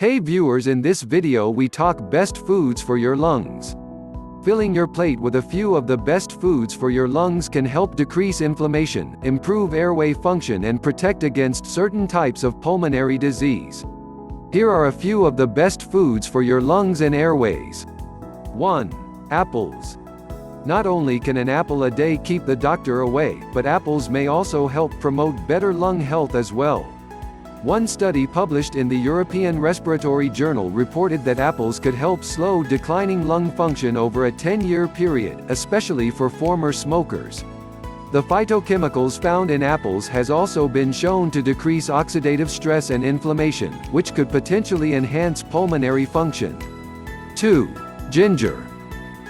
Hey viewers, in this video we talk best foods for your lungs. Filling your plate with a few of the best foods for your lungs can help decrease inflammation, improve airway function and protect against certain types of pulmonary disease. Here are a few of the best foods for your lungs and airways. 1. Apples. Not only can an apple a day keep the doctor away, but apples may also help promote better lung health as well. One study published in the European Respiratory Journal reported that apples could help slow declining lung function over a 10-year period, especially for former smokers. The phytochemicals found in apples has also been shown to decrease oxidative stress and inflammation, which could potentially enhance pulmonary function. 2. Ginger.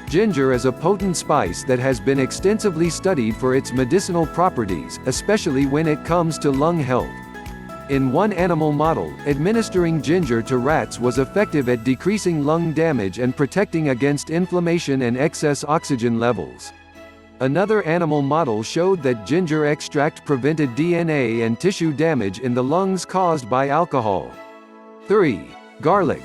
Ginger is a potent spice that has been extensively studied for its medicinal properties, especially when it comes to lung health. In one animal model, administering ginger to rats was effective at decreasing lung damage and protecting against inflammation and excess oxygen levels. Another animal model showed that ginger extract prevented DNA and tissue damage in the lungs caused by alcohol. 3. Garlic.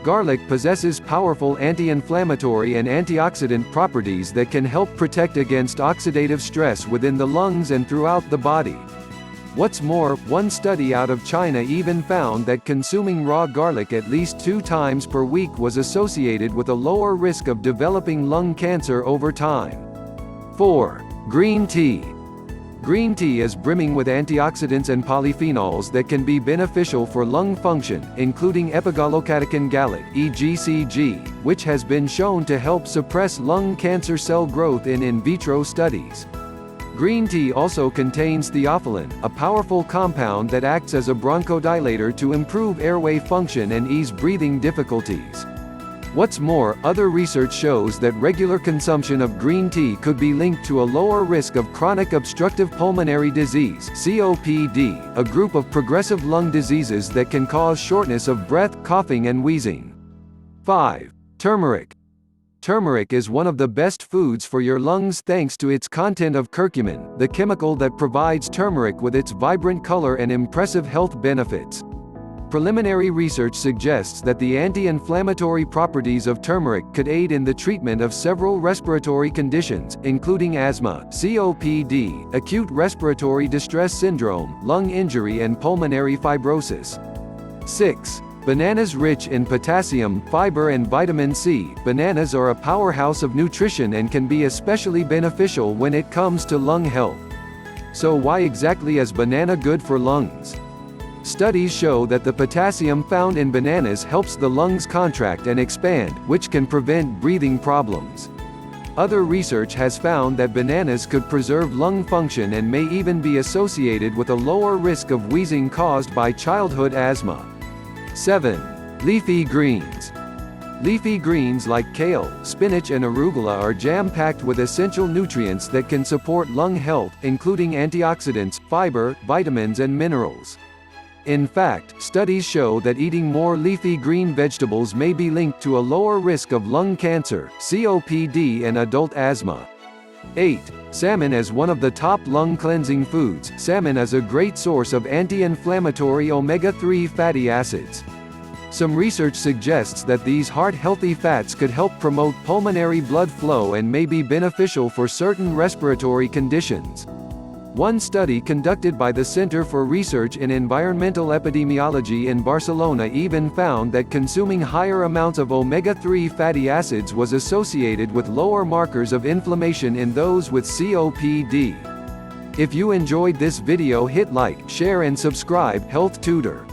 Garlic possesses powerful anti-inflammatory and antioxidant properties that can help protect against oxidative stress within the lungs and throughout the body. What's more, one study out of China even found that consuming raw garlic at least 2 times per week was associated with a lower risk of developing lung cancer over time. 4. Green tea. Green tea is brimming with antioxidants and polyphenols that can be beneficial for lung function, including epigallocatechin gallate (EGCG), which has been shown to help suppress lung cancer cell growth in vitro studies. Green tea also contains theophylline, a powerful compound that acts as a bronchodilator to improve airway function and ease breathing difficulties. What's more, other research shows that regular consumption of green tea could be linked to a lower risk of chronic obstructive pulmonary disease (COPD), a group of progressive lung diseases that can cause shortness of breath, coughing and wheezing. 5. Turmeric. Turmeric is one of the best foods for your lungs thanks to its content of curcumin, the chemical that provides turmeric with its vibrant color and impressive health benefits. Preliminary research suggests that the anti-inflammatory properties of turmeric could aid in the treatment of several respiratory conditions, including asthma, COPD, acute respiratory distress syndrome, lung injury and pulmonary fibrosis. 6. Bananas. Rich in potassium, fiber and vitamin C, bananas are a powerhouse of nutrition and can be especially beneficial when it comes to lung health. So why exactly is banana good for lungs? Studies show that the potassium found in bananas helps the lungs contract and expand, which can prevent breathing problems. Other research has found that bananas could preserve lung function and may even be associated with a lower risk of wheezing caused by childhood asthma. 7. Leafy greens. Leafy greens like kale, spinach and arugula are jam-packed with essential nutrients that can support lung health, including antioxidants, fiber, vitamins and minerals. In fact, studies show that eating more leafy green vegetables may be linked to a lower risk of lung cancer, COPD and adult asthma. 8. Salmon. As one of the top lung cleansing foods, salmon is a great source of anti-inflammatory omega-3 fatty acids. Some research suggests that these heart-healthy fats could help promote pulmonary blood flow and may be beneficial for certain respiratory conditions. One study conducted by the Center for Research in Environmental Epidemiology in Barcelona even found that consuming higher amounts of omega-3 fatty acids was associated with lower markers of inflammation in those with COPD. If you enjoyed this video, hit like, share and subscribe. Health Tutor.